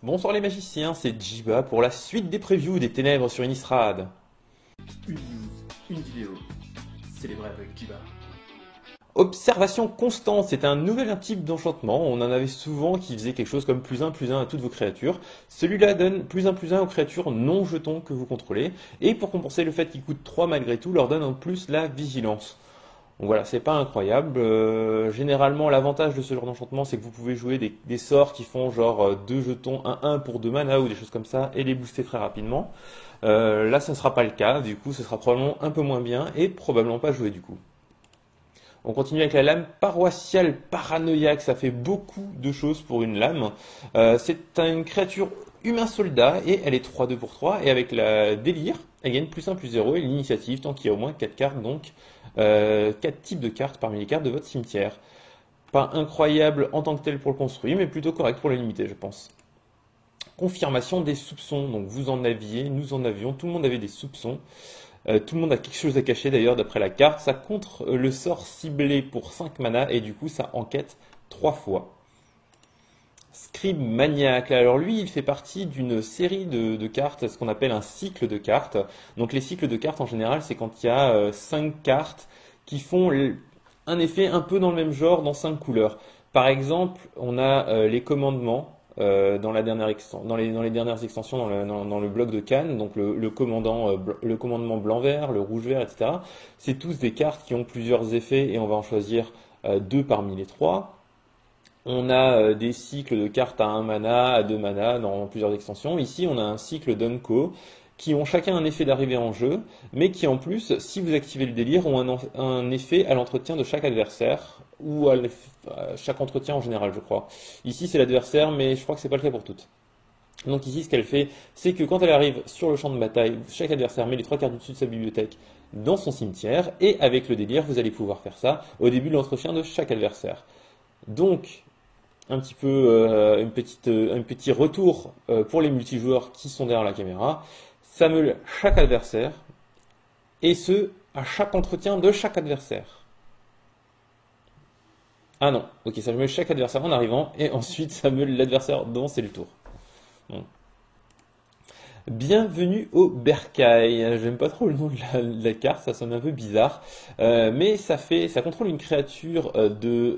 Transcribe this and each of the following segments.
Bonsoir les magiciens, c'est Jiba pour la suite des previews des Ténèbres sur Innistrad. Une news, une vidéo. C'est les brèves avec Jiba. Observation constante, c'est un nouvel type d'enchantement. On en avait souvent qui faisait quelque chose comme plus un à toutes vos créatures. Celui-là donne plus un aux créatures non jetons que vous contrôlez. Et pour compenser le fait qu'il coûte 3 malgré tout, leur donne en plus la vigilance. Donc voilà, c'est pas incroyable. Généralement, l'avantage de ce genre d'enchantement, c'est que vous pouvez jouer des sorts qui font genre 2 jetons 1-1 pour 2 mana ou des choses comme ça et les booster très rapidement. Là, ça ne sera pas le cas, du coup, ce sera probablement un peu moins bien et probablement pas joué du coup. On continue avec la lame paroissiale paranoïaque, ça fait beaucoup de choses pour une lame. C'est une créature humain soldat et elle est 3-2 pour 3 et avec la délire, elle gagne +1/+0 et l'initiative tant qu'il y a au moins 4 cartes, donc 4 types de cartes parmi les cartes de votre cimetière. Pas incroyable en tant que tel pour le construire, mais plutôt correct pour le limiter, je pense. Confirmation des soupçons, donc vous en aviez, nous en avions, tout le monde avait des soupçons. Tout le monde a quelque chose à cacher d'ailleurs d'après la carte. Ça contre le sort ciblé pour 5 mana et du coup ça enquête 3 fois. Scribe Maniac, alors lui il fait partie d'une série de cartes, ce qu'on appelle un cycle de cartes. Donc les cycles de cartes en général c'est quand il y a 5 cartes qui font un effet un peu dans le même genre dans 5 couleurs. Par exemple on a les commandements dans dans les dernières extensions dans le bloc de Cannes, donc le commandement blanc-vert, le rouge-vert, etc. C'est tous des cartes qui ont plusieurs effets et on va en choisir deux parmi les trois. On a des cycles de cartes à 1 mana, à 2 mana dans plusieurs extensions. Ici, on a un cycle d'Unco qui ont chacun un effet d'arrivée en jeu, mais qui en plus, si vous activez le délire, ont un effet à l'entretien de chaque adversaire, ou à chaque entretien en général, je crois. Ici, c'est l'adversaire, mais je crois que c'est pas le cas pour toutes. Donc ici, ce qu'elle fait, c'est que quand elle arrive sur le champ de bataille, chaque adversaire met les 3 cartes du dessus de sa bibliothèque dans son cimetière, et avec le délire, vous allez pouvoir faire ça au début de l'entretien de chaque adversaire. Donc, un petit retour pour les multijoueurs qui sont derrière la caméra. Ça meule chaque adversaire, et ce, à chaque entretien de chaque adversaire. Ah non, ok, ça meule chaque adversaire en arrivant, et ensuite ça meule l'adversaire dont c'est le tour. Bon. Bienvenue au Bercail. J'aime pas trop le nom de la carte, ça sonne un peu bizarre, mais ça contrôle une créature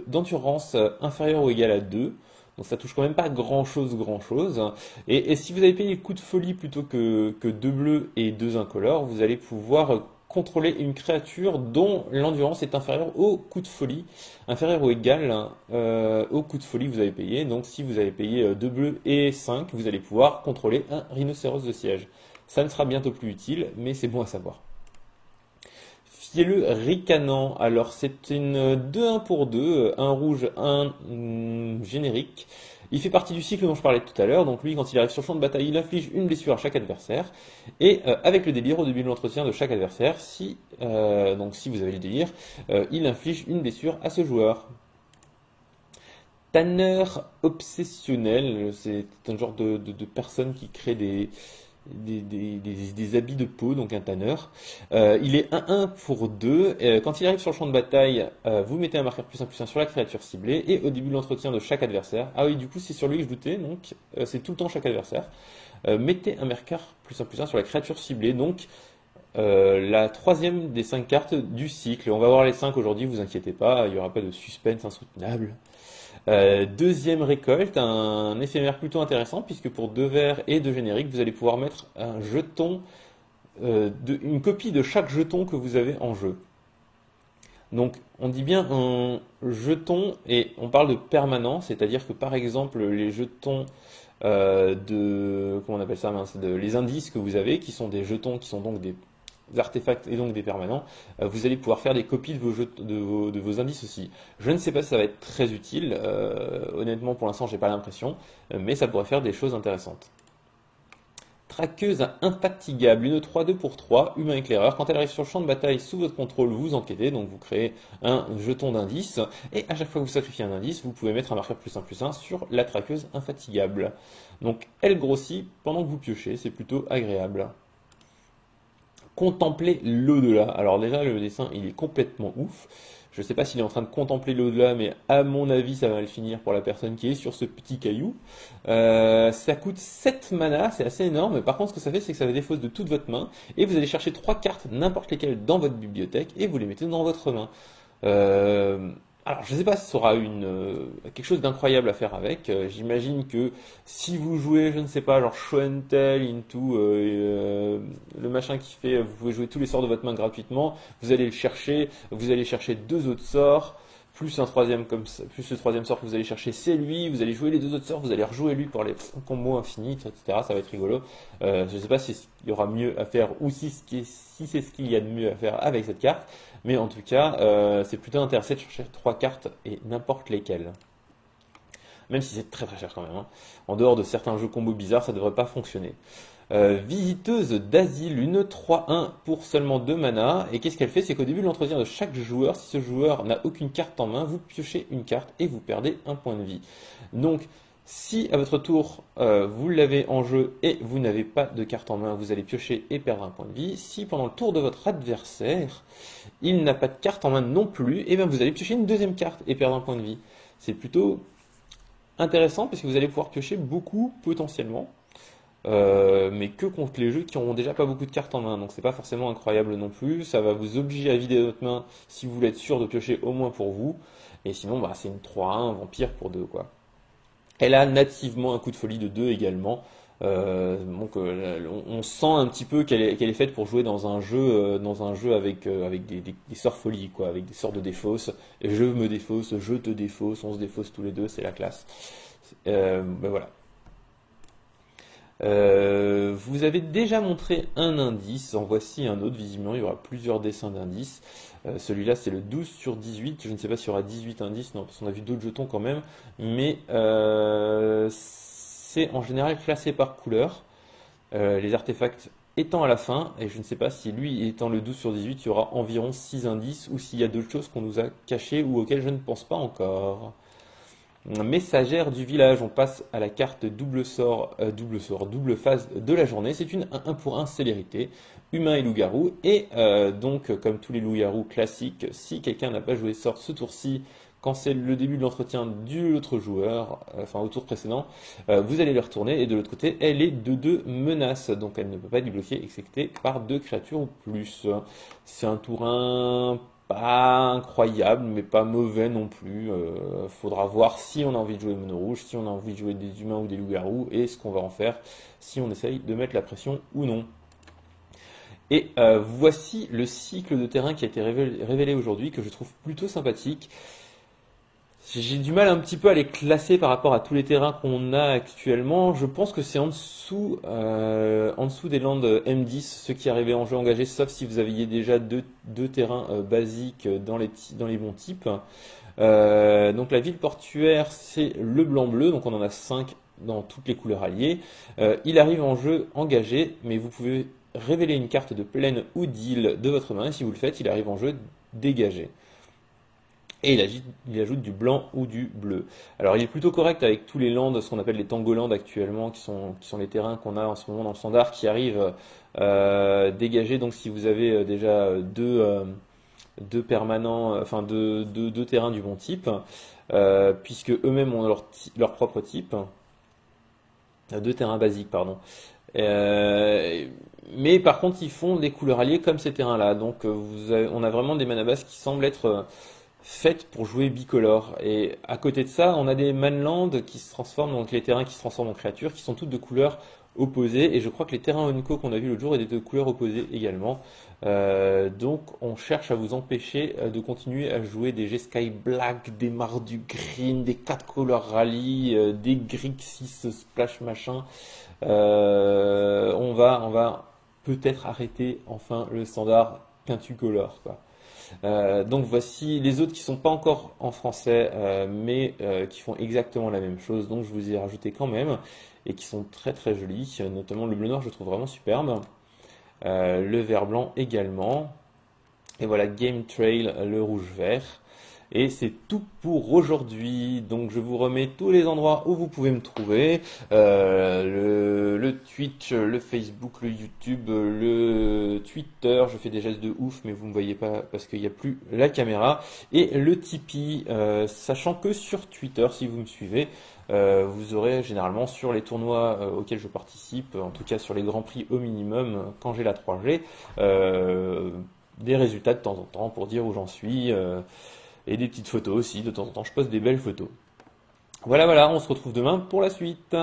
d'endurance inférieure ou égale à 2. Donc ça touche quand même pas grand chose. Et si vous avez payé le coup de folie plutôt que 2 bleus et 2 incolores, vous allez pouvoir contrôler une créature dont l'endurance est inférieure au coup de folie, inférieure ou égale au coup de folie que vous avez payé. Donc si vous avez payé 2 bleus et 5, vous allez pouvoir contrôler un rhinocéros de siège. Ça ne sera bientôt plus utile, mais c'est bon à savoir. Fielleux ricanant, alors c'est une 2-1 pour 2, un rouge, un générique. Il fait partie du cycle dont je parlais tout à l'heure, donc lui quand il arrive sur le champ de bataille, il inflige une blessure à chaque adversaire, et avec le délire au début de l'entretien de chaque adversaire, donc si vous avez le délire, il inflige une blessure à ce joueur. Tanneur obsessionnel, c'est un genre de personne qui crée des habits de peau, donc un tanneur. Il est 1-1 pour 2. Quand il arrive sur le champ de bataille, vous mettez un marqueur +1/+1 sur la créature ciblée et au début de l'entretien de chaque adversaire. Ah oui, du coup, c'est sur lui que je doutais, donc c'est tout le temps chaque adversaire. Mettez un marqueur +1/+1 sur la créature ciblée, donc la troisième des 5 cartes du cycle. On va voir les 5 aujourd'hui, vous inquiétez pas, il n'y aura pas de suspense insoutenable. Deuxième récolte, un éphémère plutôt intéressant puisque pour 2 verts et 2 génériques, vous allez pouvoir mettre un jeton, une copie de chaque jeton que vous avez en jeu. Donc on dit bien un jeton et on parle de permanent, c'est-à-dire que par exemple les jetons comment on appelle ça, mince, les indices que vous avez, qui sont des jetons, qui sont donc des artefacts et donc des permanents, vous allez pouvoir faire des copies de vos indices aussi. Je ne sais pas si ça va être très utile, honnêtement pour l'instant j'ai pas l'impression, mais ça pourrait faire des choses intéressantes. Traqueuse infatigable, une 3-2 pour 3, humain éclaireur. Quand elle arrive sur le champ de bataille sous votre contrôle, vous enquêtez, donc vous créez un jeton d'indice, et à chaque fois que vous sacrifiez un indice, vous pouvez mettre un marqueur +1/+1 sur la traqueuse infatigable. Donc elle grossit pendant que vous piochez, c'est plutôt agréable. Contempler l'au-delà. Alors déjà, le dessin, il est complètement ouf. Je ne sais pas s'il est en train de contempler l'au-delà, mais à mon avis, ça va mal finir pour la personne qui est sur ce petit caillou. Ça coûte 7 mana, c'est assez énorme. Par contre, ce que ça fait, c'est que ça va défausse de toute votre main. Et vous allez chercher 3 cartes, n'importe lesquelles, dans votre bibliothèque, et vous les mettez dans votre main. Euh, alors, je ne sais pas si ça aura quelque chose d'incroyable à faire avec. J'imagine que si vous jouez, je ne sais pas, genre Show and Tell, Into, le machin qui fait, vous pouvez jouer tous les sorts de votre main gratuitement, vous allez le chercher, vous allez chercher deux autres sorts, plus un troisième comme ça, plus le troisième sort que vous allez chercher, c'est lui, vous allez jouer les deux autres sorts, vous allez rejouer lui pour les combos infinis, etc. Ça va être rigolo. Je ne sais pas s'il y aura mieux à faire ou si c'est ce qu'il y a de mieux à faire avec cette carte. Mais en tout cas, c'est plutôt intéressant de chercher 3 cartes et n'importe lesquelles. Même si c'est très très cher quand même, hein. En dehors de certains jeux combos bizarres, ça devrait pas fonctionner. Visiteuse d'asile, une 3-1 pour seulement 2 mana. Et qu'est-ce qu'elle fait? C'est qu'au début de l'entretien de chaque joueur, si ce joueur n'a aucune carte en main, vous piochez une carte et vous perdez un point de vie. Donc, si à votre tour, vous l'avez en jeu et vous n'avez pas de carte en main, vous allez piocher et perdre un point de vie. Si pendant le tour de votre adversaire, il n'a pas de carte en main non plus, et bien vous allez piocher une deuxième carte et perdre un point de vie. C'est plutôt intéressant parce que vous allez pouvoir piocher beaucoup potentiellement, mais que contre les jeux qui n'auront déjà pas beaucoup de cartes en main. Donc c'est pas forcément incroyable non plus. Ça va vous obliger à vider votre main si vous voulez être sûr de piocher au moins pour vous. Et sinon, bah, c'est une 3-1 vampire pour 2 quoi. Elle a nativement un coup de folie de 2 également. On sent un petit peu qu'elle est faite pour jouer dans un jeu avec des sorts folies, quoi, avec des sorts de défausse. Je me défausse, je te défausse, on se défausse tous les deux, c'est la classe. Ben voilà. Vous avez déjà montré un indice, en voici un autre, visiblement il y aura plusieurs dessins d'indices. Celui-là c'est le 12 sur 18, je ne sais pas s'il y aura 18 indices, non, parce qu'on a vu d'autres jetons quand même, mais c'est en général classé par couleur, les artefacts étant à la fin, et je ne sais pas si lui étant le 12 sur 18, il y aura environ 6 indices, ou s'il y a d'autres choses qu'on nous a cachées ou auxquelles je ne pense pas encore. Messagère du village, on passe à la carte double phase de la journée. C'est une 1 pour 1 célérité, humain et loup-garou. Et donc, comme tous les loups-garous classiques, si quelqu'un n'a pas joué sort ce tour-ci, quand c'est le début de l'entretien de l'autre joueur, enfin au tour précédent, vous allez le retourner. Et de l'autre côté, elle est de 2 menaces, donc elle ne peut pas être débloquée excepté par 2 créatures ou plus. C'est un tour 1 pas incroyable, mais pas mauvais non plus. Faudra voir si on a envie de jouer mono rouge, si on a envie de jouer des humains ou des loups-garous, et ce qu'on va en faire si on essaye de mettre la pression ou non. Et voici le cycle de terrain qui a été révélé aujourd'hui, que je trouve plutôt sympathique. J'ai du mal un petit peu à les classer par rapport à tous les terrains qu'on a actuellement. Je pense que c'est en dessous des landes M10, ceux qui arrivaient en jeu engagé, sauf si vous aviez déjà deux terrains basiques dans les bons types. Donc la ville portuaire, c'est le blanc-bleu, donc on en a 5 dans toutes les couleurs alliées. Il arrive en jeu engagé, mais vous pouvez révéler une carte de plaine ou d'île de votre main, et si vous le faites, il arrive en jeu dégagé. Et il ajoute du blanc ou du bleu. Alors il est plutôt correct avec tous les lands, ce qu'on appelle les tangolands actuellement, qui sont les terrains qu'on a en ce moment dans le standard, qui arrivent dégagés. Donc si vous avez déjà deux permanents, enfin deux terrains du bon type, puisque eux-mêmes ont leur propre type, deux terrains basiques, pardon. Mais par contre, ils font des couleurs alliées comme ces terrains-là. Donc on a vraiment des manabases qui semblent être faites pour jouer bicolore. Et à côté de ça, on a des manlands qui se transforment, donc les terrains qui se transforment en créatures, qui sont toutes de couleurs opposées. Et je crois que les terrains Onco qu'on a vu l'autre jour étaient de couleurs opposées également. Donc on cherche à vous empêcher de continuer à jouer des G-Sky Black, des Mardu Green, des 4 couleurs rallye, des Grixis Splash machin. On va peut-être arrêter enfin le standard quintucolore, quoi. Donc voici les autres qui sont pas encore en français, mais qui font exactement la même chose. Donc je vous ai rajouté quand même et qui sont très très jolis. Notamment le bleu noir, je le trouve vraiment superbe. Le vert blanc également. Et voilà Game Trail, le rouge vert. Et c'est tout pour aujourd'hui. Donc je vous remets tous les endroits où vous pouvez me trouver. Le Twitch, le Facebook, le YouTube, le Twitter. Je fais des gestes de ouf, mais vous ne me voyez pas parce qu'il n'y a plus la caméra. Et le Tipeee, sachant que sur Twitter, si vous me suivez, vous aurez généralement sur les tournois auxquels je participe, en tout cas sur les grands prix au minimum, quand j'ai la 3G, des résultats de temps en temps pour dire où j'en suis, et des petites photos aussi, de temps en temps je poste des belles photos. Voilà, voilà, on se retrouve demain pour la suite.